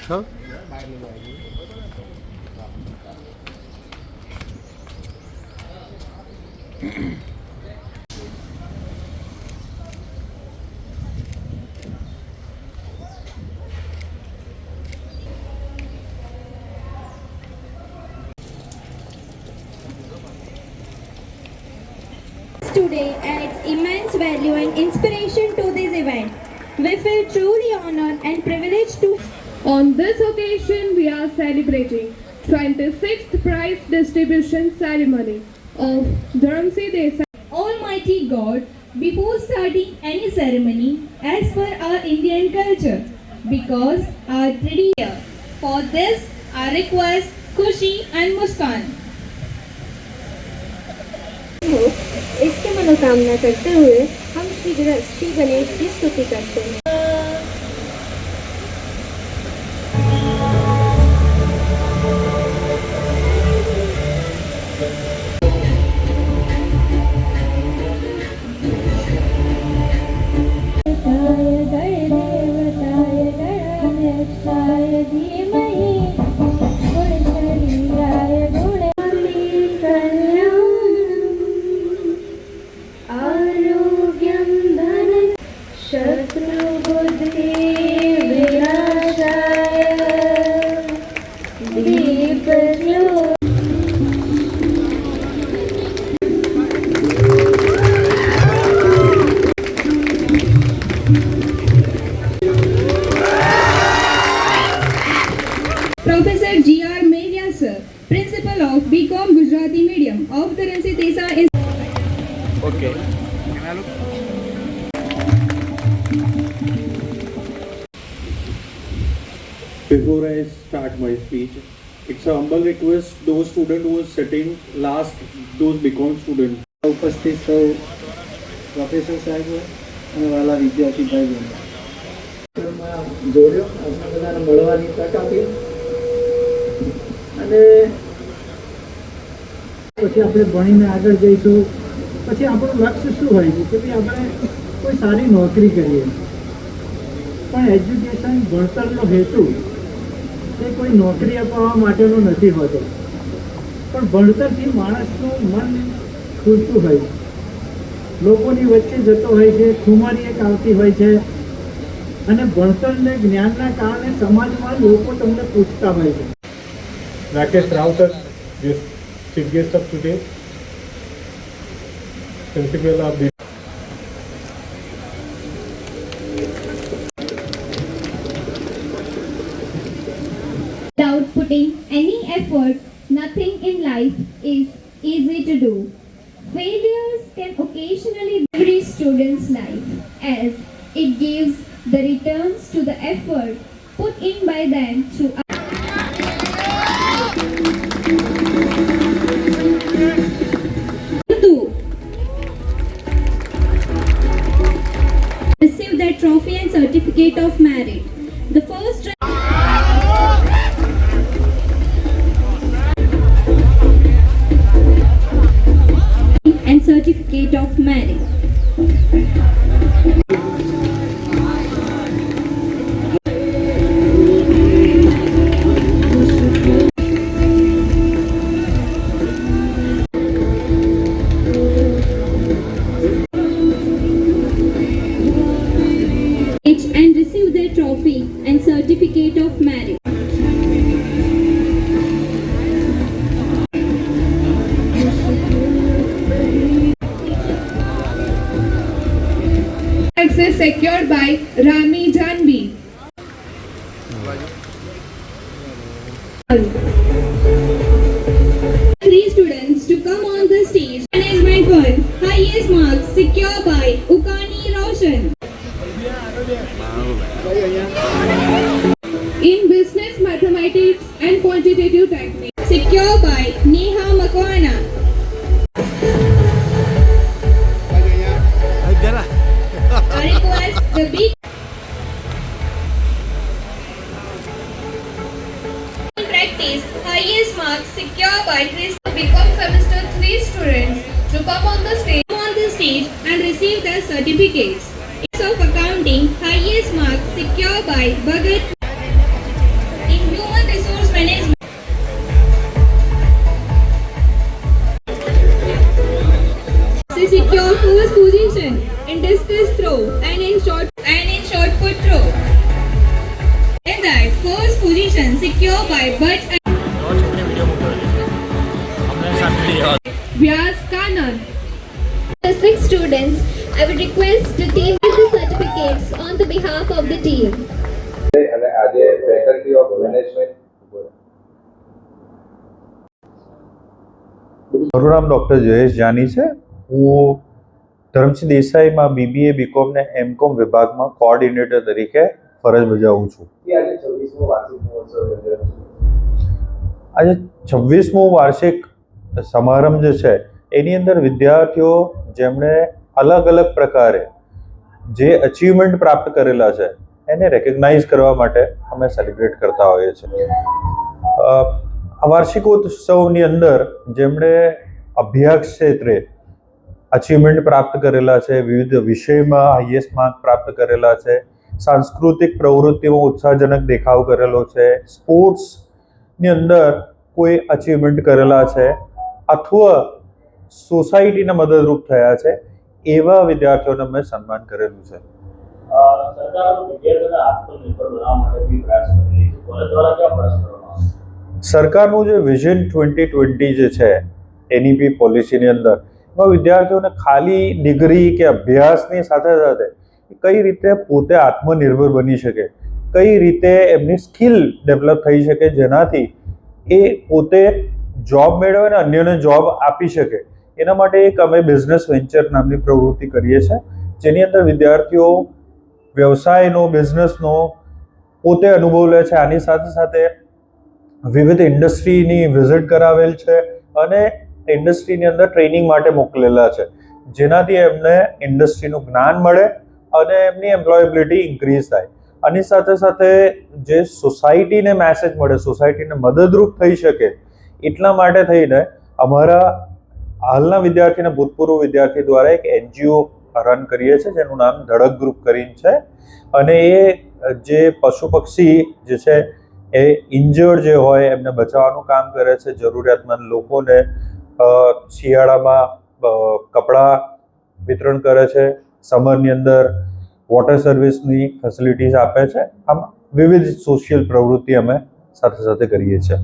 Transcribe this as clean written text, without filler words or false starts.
Huh? Today adds immense value and inspiration to this event. We feel truly honored and privileged to. On this occasion, we are celebrating 26th prize distribution ceremony of Dharamsi Desai. Almighty God, before starting any ceremony, as per our Indian culture, because our tradition. For this, I request Khushi and Muskan. इसकी मनोकामना करते हुए हम श्री गणेश की स्तुति करते हैं। Professor G.R. Meria sir, Principal of BCom Gujarati Medium of Dharamsi Desai. Okay. Before I start my speech, it's a humble request those students who are sitting last, those BCom students. ઉપસ્થિત સૌ professor સાહેબો અને વાલા વિદ્યાર્થી ભાઈ બહેનો જોડ્યો આપણે બધાને મળવાની તક આપી અને પછી આપણે ભણીને આગળ જઈશું. પછી આપણું લક્ષ્ય શું હોય છે કે ભાઈ આપણે કોઈ સારી નોકરી કરીએ. પણ એજ્યુકેશન ભણતરનો હેતુ એ કોઈ નોકરી અપાવવા માટેનો નથી હોતો, પણ ભણતરથી માણસનું મન ખુલતું હોય છે, લોકોની વચ્ચે જતો હોય છે, ખુમારી એક આવતી હોય છે અને ભણતરને જ્ઞાનના કારણે સમાજમાં લોકો તમને પૂછતા હોય છે. Rakesh Rao sir, this chief guest of today, principal of the Without putting any effort, nothing in life is easy to do. Failures can occasionally every student's life as it gives the returns to the effort put in by them through receive their trophy and certificate of merit. The first and certificate of merit. And receive their trophy and certificate of merit. Access secured by Rami Janvi. Three students to come on the stage. Management 1, highest marks secured by Ukani Roshan. In business, mathematics and quantitative techniques, Secured by Neha Makwana. I request the big practice highest marks secured by BCom semester 3 students to come on the stage. stage and receive their certificates. Of accounting, highest marks secured by Bhagat. In human resource management, she secured first position in discus throw and in shot put throw. In that first position secured by Bhatt and Vyas Kannan. the 6 students. I would request the team with the certificates on the behalf of the team. અને આજે faculty of management મારું નામ doctor Jayesh Jani છે. હું Dharamsinh દેસાઈમાં BBA BCom ને MCom વિભાગમાં coordinator તરીકે ફરજ બજાવું છું. આજે 26મો વાર્ષિક મહોત્સવ યોજાયો. આજે 26મો વાર્ષિક સમારંભ જે છે એની અંદર વિદ્યાર્થીઓ જેમણે અલગ અલગ પ્રકારે જે અચીવમેન્ટ પ્રાપ્ત કરેલા છે એને રેકગ્નાઇઝ કરવા માટે અમે સેલિબ્રેટ કરતા હોઈએ છીએ. આ વાર્ષિકોત્સવની અંદર જેમણે અભ્યાસ ક્ષેત્રે અચીવમેન્ટ પ્રાપ્ત કરેલા છે, વિવિધ વિષયમાં હાઈએસ્ટ માર્ક પ્રાપ્ત કરેલા છે, સાંસ્કૃતિક પ્રવૃત્તિમાં ઉત્સાહજનક દેખાવ કરેલો છે, સ્પોર્ટ્સની અંદર કોઈ અચીવમેન્ટ કરેલા છે અથવા સોસાયટીને મદદરૂપ થયા છે એવા વિદ્યાર્થીઓને મેં સન્માન કરેલું છે. સરકારનું જે વિઝન 2020 જે છે NEP પોલિસીની અંદર એમાં વિદ્યાર્થીઓને ખાલી ડિગ્રી કે અભ્યાસની સાથે સાથે કઈ રીતે પોતે આત્મનિર્ભર બની શકે, કઈ રીતે એમની સ્કિલ ડેવલપ થઈ શકે જેનાથી એ પોતે જોબ મેળવે અને અન્યને જોબ આપી શકે. એના માટે એક અમે બિઝનેસ વેન્ચર નામની પ્રવૃત્તિ કરીએ છીએ જેની અંદર વિદ્યાર્થીઓ વ્યવસાયનો, બિઝનેસનો પોતે અનુભવ લે છે. આની સાથે સાથે વિવિધ ઇન્ડસ્ટ્રીની વિઝિટ કરાવેલ છે અને ઇન્ડસ્ટ્રીની અંદર ટ્રેનિંગ માટે મોકલેલા છે જેનાથી એમને ઇન્ડસ્ટ્રીનું જ્ઞાન મળે અને એમની એમ્પ્લોયેબિલિટી ઇન્ક્રીઝ થાય. આની સાથે સાથે જે સોસાયટીને મેસેજ મળે, સોસાયટીને મદદરૂપ થઈ શકે એટલા માટે થઈને અમારા હાલના વિદ્યાર્થી અને ભૂતપૂર્વ વિદ્યાર્થી દ્વારા એક NGO રન કરીએ છીએ જેનું નામ ધડક ગ્રુપ કરીને છે. અને એ જે પશુ પક્ષી જે છે એ ઇન્જર્ડ જે હોય એમને બચાવવાનું કામ કરે છે. જરૂરિયાતમંદ લોકોને શિયાળામાં કપડાં વિતરણ કરે છે, સમરની અંદર વોટર સર્વિસની ફેસિલિટીઝ આપે છે. આમ વિવિધ સોશિયલ પ્રવૃત્તિ અમે સાથે સાથે કરીએ છીએ.